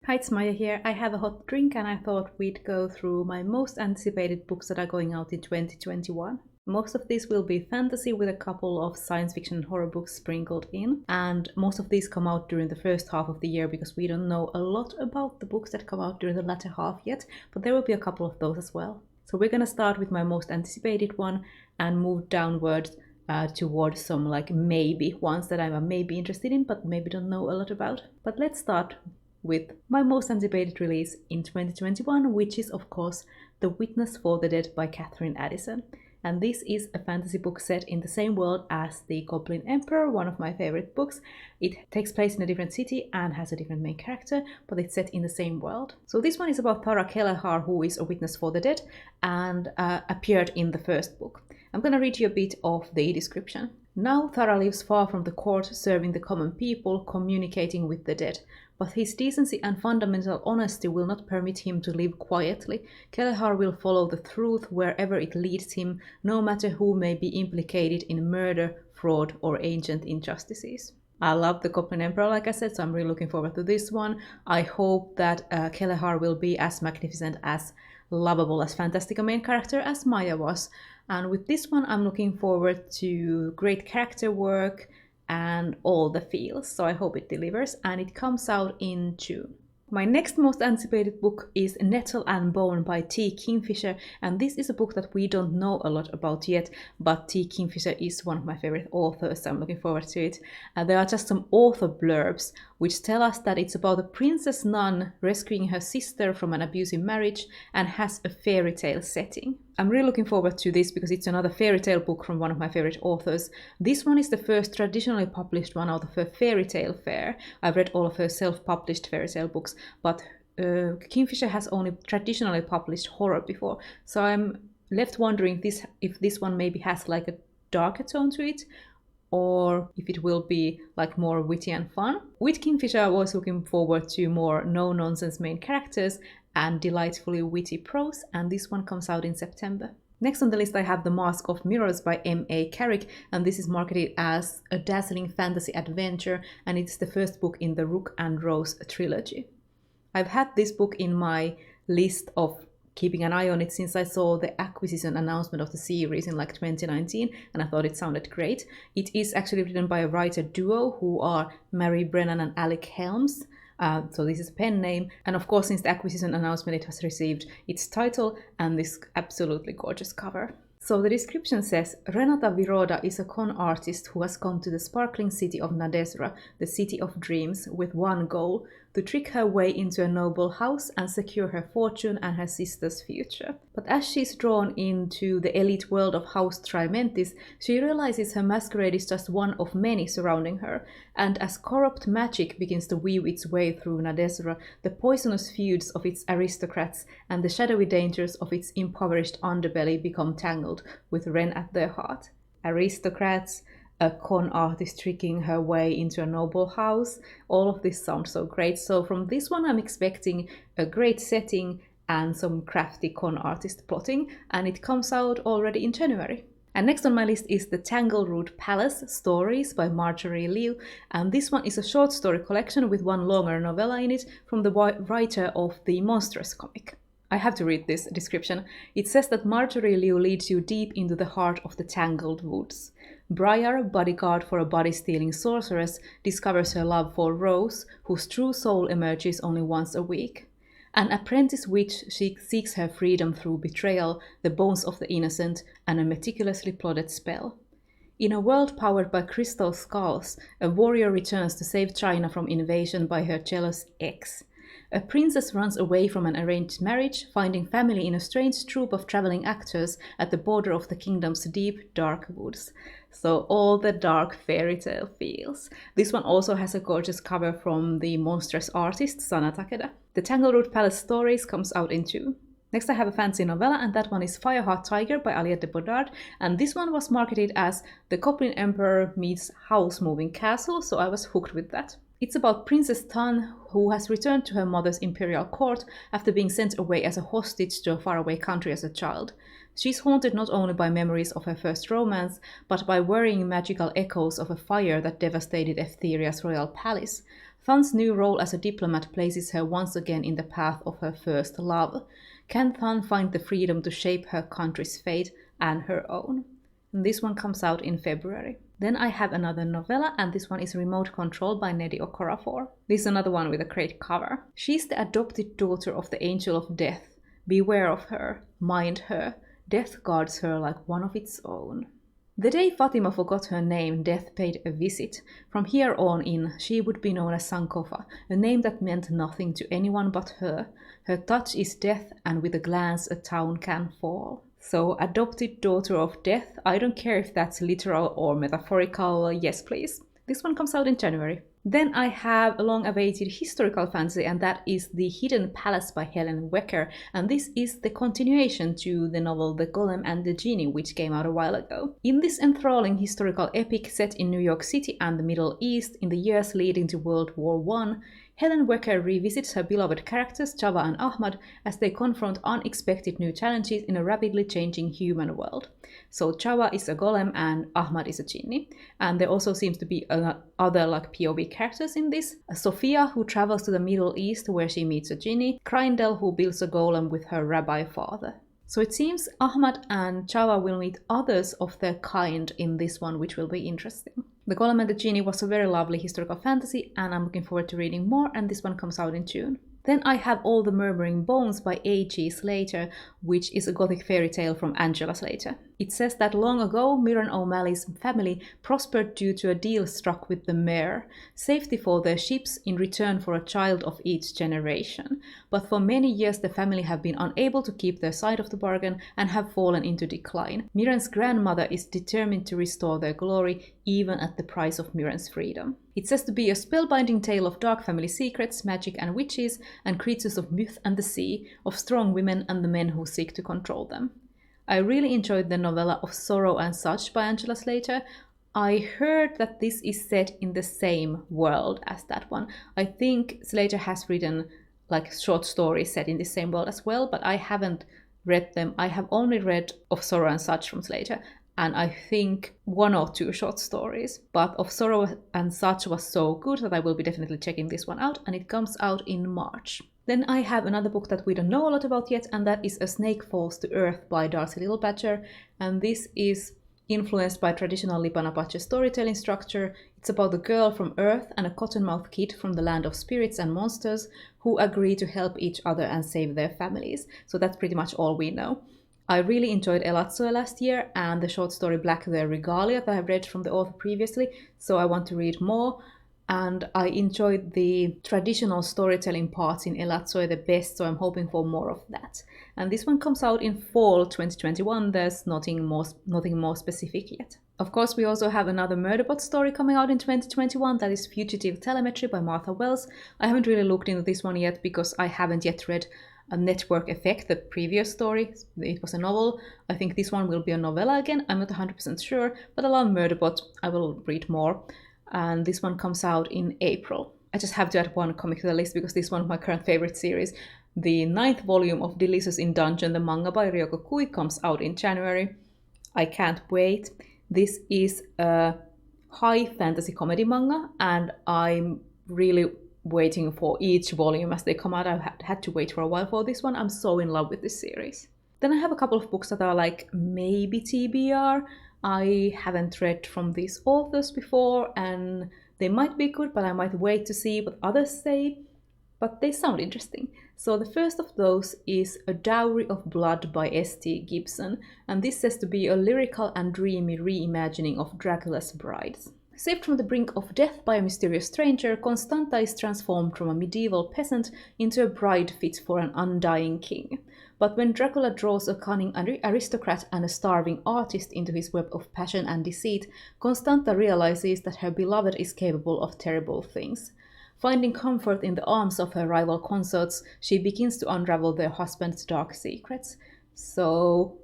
Hi, it's Maya here. I have a hot drink and I thought we'd go through my most anticipated books that are going out in 2021. Most of these will be fantasy with a couple of science fiction and horror books sprinkled in, and most of these come out during the first half of the year because we don't know a lot about the books that come out during the latter half yet, but there will be a couple of those as well. So we're gonna start with my most anticipated one and move downwards towards some like maybe ones that I'm maybe interested in but maybe don't know a lot about. But let's start with my most anticipated release in 2021, which is of course The Witness for the Dead by Catherine Addison. And this is a fantasy book set in the same world as The Goblin Emperor, one of my favorite books. It takes place in a different city and has a different main character, but it's set in the same world. So this one is about Tara Kelleher, who is a witness for the dead and appeared in the first book. I'm going to read you a bit of the description. Now Tara lives far from the court, serving the common people, communicating with the dead. But his decency and fundamental honesty will not permit him to live quietly. Kelleher will follow the truth wherever it leads him, no matter who may be implicated in murder, fraud, or ancient injustices. I love the Goblin Emperor, like I said, so I'm really looking forward to this one. I hope that Kelleher will be as magnificent, as lovable, as fantastic a main character as Maya was. And with this one, I'm looking forward to great character work and all the feels, so I hope it delivers, and it comes out in June. My next most anticipated book is Nettle and Bone by T. Kingfisher, and this is a book that we don't know a lot about yet, but T. Kingfisher is one of my favorite authors, so I'm looking forward to it. There are just some author blurbs which tell us that it's about a princess nun rescuing her sister from an abusive marriage and has a fairy tale setting. I'm really looking forward to this because it's another fairy tale book from one of my favorite authors. This one is the first traditionally published one out of her fairy tale fair. I've read all of her self-published fairy tale books, but Kingfisher has only traditionally published horror before. So I'm left wondering if this one maybe has like a darker tone to it, or if it will be like more witty and fun. With Kingfisher, I was looking forward to more no-nonsense main characters and delightfully witty prose, and this one comes out in September. Next on the list I have The Mask of Mirrors by M.A. Carrick, and this is marketed as a dazzling fantasy adventure, and it's the first book in the Rook and Rose trilogy. I've had this book in my list of keeping an eye on it since I saw the acquisition announcement of the series in like 2019, and I thought it sounded great. It is actually written by a writer duo who are Mary Brennan and Alec Helms. So this is a pen name, and of course since the acquisition announcement it has received its title and this absolutely gorgeous cover. So the description says, Renata Viroda is a con artist who has come to the sparkling city of Nadezra, the city of dreams, with one goal, to trick her way into a noble house and secure her fortune and her sister's future. But as she's drawn into the elite world of House Trimentis, she realizes her masquerade is just one of many surrounding her, and as corrupt magic begins to weave its way through Nadezra, the poisonous feuds of its aristocrats and the shadowy dangers of its impoverished underbelly become tangled, with Ren at their heart. Aristocrats, a con artist tricking her way into a noble house. All of this sounds so great. So from this one I'm expecting a great setting and some crafty con artist plotting, and it comes out already in January. And next on my list is The Tangleroot Palace Stories by Marjorie Liu, and this one is a short story collection with one longer novella in it from the writer of the Monstrous comic. I have to read this description. It says that Marjorie Liu leads you deep into the heart of the Tangled Woods. Briar, bodyguard for a body-stealing sorceress, discovers her love for Rose, whose true soul emerges only once a week. An apprentice witch, she seeks her freedom through betrayal, the bones of the innocent, and a meticulously plotted spell. In a world powered by crystal skulls, a warrior returns to save China from invasion by her jealous ex. A princess runs away from an arranged marriage, finding family in a strange troupe of traveling actors at the border of the kingdom's deep, dark woods. So all the dark fairy tale feels. This one also has a gorgeous cover from the monstrous artist Sana Takeda. The Tangleroot Palace Stories comes out in June. Next I have a fancy novella, and that one is Fireheart Tiger by Aliette de Bodard, and this one was marketed as The Goblin Emperor meets House Moving Castle, so I was hooked with that. It's about Princess Tan, who has returned to her mother's imperial court after being sent away as a hostage to a faraway country as a child. She's haunted not only by memories of her first romance, but by worrying magical echoes of a fire that devastated Eptheria's royal palace. Thun's new role as a diplomat places her once again in the path of her first love. Can Thun find the freedom to shape her country's fate and her own? And this one comes out in February. Then I have another novella, and this one is Remote Control by Nnedi Okorafor. This is another one with a great cover. She's the adopted daughter of the Angel of Death. Beware of her, mind her. Death guards her like one of its own. The day Fatima forgot her name, Death paid a visit. From here on in, she would be known as Sankofa, a name that meant nothing to anyone but her. Her touch is death, and with a glance a town can fall. So, adopted daughter of death, I don't care if that's literal or metaphorical, yes please. This one comes out in January. Then I have a long-awaited historical fantasy, and that is The Hidden Palace by Helen Wecker, and this is the continuation to the novel The Golem and the Genie, which came out a while ago. In this enthralling historical epic set in New York City and the Middle East in the years leading to World War I, Helen Wecker revisits her beloved characters Chava and Ahmad as they confront unexpected new challenges in a rapidly changing human world. So Chava is a golem and Ahmad is a genie. And there also seems to be other POV characters in this. Sophia, who travels to the Middle East where she meets a genie. Grindel, who builds a golem with her rabbi father. So it seems Ahmad and Chava will meet others of their kind in this one, which will be interesting. The Golem and the Genie was a very lovely historical fantasy, and I'm looking forward to reading more, and this one comes out in June. Then I have All the Murmuring Bones by A.G. Slater, which is a gothic fairy tale from Angela Slater. It says that long ago, Miran O'Malley's family prospered due to a deal struck with the mayor, safety for their ships in return for a child of each generation. But for many years the family have been unable to keep their side of the bargain and have fallen into decline. Miran's grandmother is determined to restore their glory, even at the price of Miran's freedom. It says to be a spellbinding tale of dark family secrets, magic and witches, and creatures of myth and the sea, of strong women and the men who seek to control them. I really enjoyed the novella Of Sorrow and Such by Angela Slater. I heard that this is set in the same world as that one. I think Slater has written short stories set in the same world as well, but I haven't read them. I have only read Of Sorrow and Such from Slater, and I think 1 or 2 short stories. But Of Sorrow and Such was so good that I will be definitely checking this one out, and it comes out in March. Then I have another book that we don't know a lot about yet, and that is A Snake Falls to Earth by Darcy Littlebadger, and this is influenced by traditional Lipan Apache storytelling structure. It's about the girl from Earth and a cottonmouth kid from the land of spirits and monsters who agree to help each other and save their families. So that's pretty much all we know. I really enjoyed Elatsoe last year and the short story Black the Regalia that I read from the author previously, so I want to read more. And I enjoyed the traditional storytelling parts in Elatsoe the best, so I'm hoping for more of that. And this one comes out in fall 2021, there's nothing more specific yet. Of course, we also have another Murderbot story coming out in 2021, that is Fugitive Telemetry by Martha Wells. I haven't really looked into this one yet because I haven't yet read A Network Effect, the previous story. It was a novel. I think this one will be a novella again, I'm not 100% sure, but I love Murderbot, I will read more. And this one comes out in April. I just have to add one comic to the list because this is one of my current favorite series. The 9th volume of Delicious in Dungeon, the manga by Ryoko Kui, comes out in January. I can't wait. This is a high fantasy comedy manga, and I'm really waiting for each volume as they come out. I've had to wait for a while for this one. I'm so in love with this series. Then I have a couple of books that are maybe TBR. I haven't read from these authors before, and they might be good, but I might wait to see what others say. But they sound interesting. So the first of those is A Dowry of Blood by S.T. Gibson, and this says to be a lyrical and dreamy reimagining of Dracula's Brides. Saved from the brink of death by a mysterious stranger, Constanta is transformed from a medieval peasant into a bride fit for an undying king. But when Dracula draws a cunning aristocrat and a starving artist into his web of passion and deceit, Constanta realizes that her beloved is capable of terrible things. Finding comfort in the arms of her rival consorts, she begins to unravel their husband's dark secrets. So,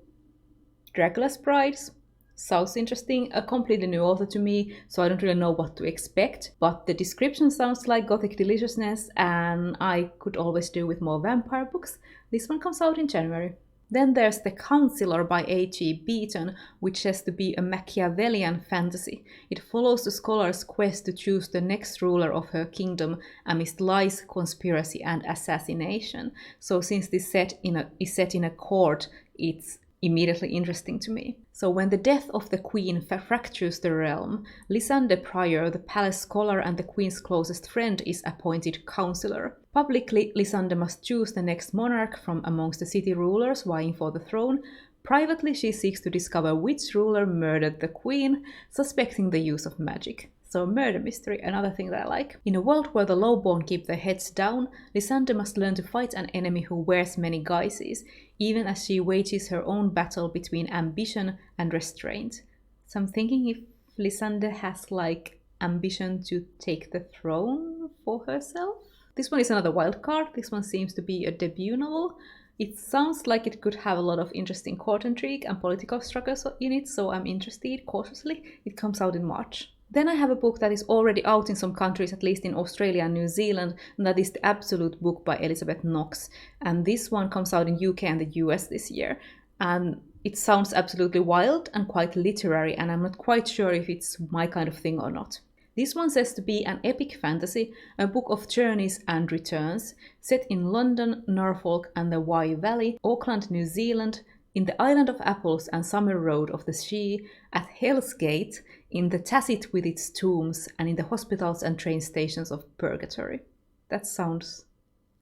Dracula's Brides sounds interesting, a completely new author to me, so I don't really know what to expect, but the description sounds like gothic deliciousness, and I could always do with more vampire books. This one comes out in January. Then there's The Counselor by H.E. Beaton, which says to be a Machiavellian fantasy. It follows the scholar's quest to choose the next ruler of her kingdom amidst lies, conspiracy, and assassination. So since this is set in a court, it's immediately interesting to me. So when the death of the queen fractures the realm, Lysander Prior, the palace scholar and the queen's closest friend, is appointed counselor. Publicly, Lysander must choose the next monarch from amongst the city rulers vying for the throne. Privately, she seeks to discover which ruler murdered the queen, suspecting the use of magic. So murder mystery, another thing that I like. In a world where the lowborn keep their heads down, Lysander must learn to fight an enemy who wears many guises, even as she wages her own battle between ambition and restraint. So I'm thinking if Lysander has like ambition to take the throne for herself? This one is another wild card. This one seems to be a debut novel. It sounds like it could have a lot of interesting court intrigue and political struggles in it, so I'm interested cautiously. It comes out in March. Then I have a book that is already out in some countries, at least in Australia and New Zealand, and that is The Absolute Book by Elizabeth Knox. And this one comes out in UK and the US this year. And it sounds absolutely wild and quite literary, and I'm not quite sure if it's my kind of thing or not. This one says to be an epic fantasy, a book of journeys and returns, set in London, Norfolk and the Wye Valley, Auckland, New Zealand, in the Island of Apples and Summer Road of the Shee, at Hell's Gate, in the Tacit with its tombs, and in the hospitals and train stations of Purgatory. That sounds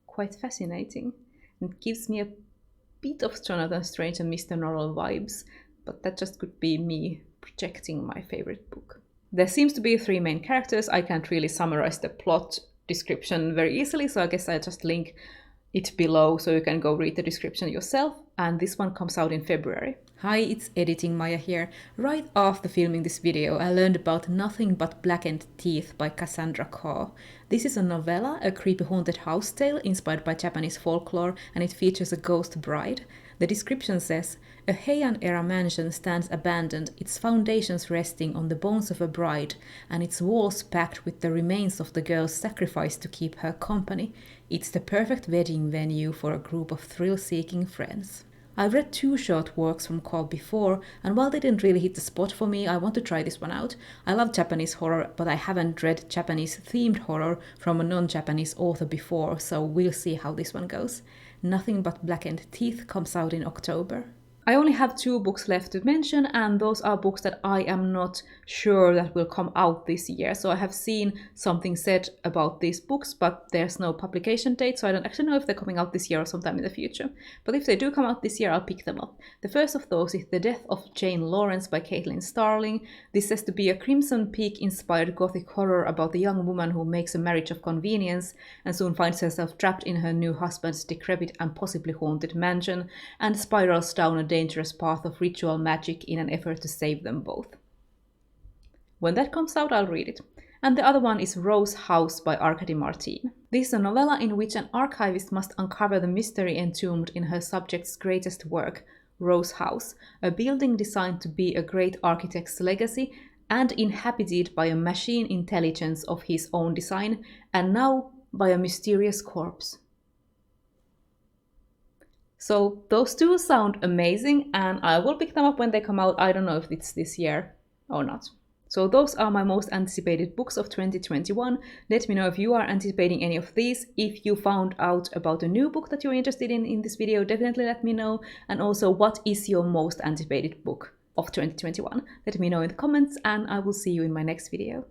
quite fascinating. It gives me a bit of Jonathan Strange and Mr. Norrell vibes, but that just could be me projecting my favorite book. There seems to be 3 main characters. I can't really summarize the plot description very easily, so I guess I'll just link it below so you can go read the description yourself. And this one comes out in February. Hi, it's Editing Maya here. Right after filming this video, I learned about Nothing But Blackened Teeth by Cassandra Khaw. This is a novella, a creepy haunted house tale inspired by Japanese folklore, and it features a ghost bride. The description says, a Heian-era mansion stands abandoned, its foundations resting on the bones of a bride, and its walls packed with the remains of the girl's sacrifice to keep her company. It's the perfect wedding venue for a group of thrill-seeking friends. I've read 2 short works from Khaw before, and while they didn't really hit the spot for me, I want to try this one out. I love Japanese horror, but I haven't read Japanese-themed horror from a non-Japanese author before, so we'll see how this one goes. Nothing But Blackened Teeth comes out in October. I only have 2 books left to mention, and those are books that I am not sure that will come out this year. So I have seen something said about these books, but there's no publication date, so I don't actually know if they're coming out this year or sometime in the future. But if they do come out this year, I'll pick them up. The first of those is The Death of Jane Lawrence by Caitlin Starling. This says to be a Crimson Peak-inspired gothic horror about a young woman who makes a marriage of convenience and soon finds herself trapped in her new husband's decrepit and possibly haunted mansion, and spirals down a dangerous path of ritual magic in an effort to save them both. When that comes out, I'll read it. And the other one is Rose House by Arkady Martin. This is a novella in which an archivist must uncover the mystery entombed in her subject's greatest work, Rose House, a building designed to be a great architect's legacy and inhabited by a machine intelligence of his own design, and now by a mysterious corpse. So those 2 sound amazing, and I will pick them up when they come out. I don't know if it's this year or not. So those are my most anticipated books of 2021. Let me know if you are anticipating any of these. If you found out about a new book that you're interested in this video, definitely let me know. And also, what is your most anticipated book of 2021? Let me know in the comments, and I will see you in my next video.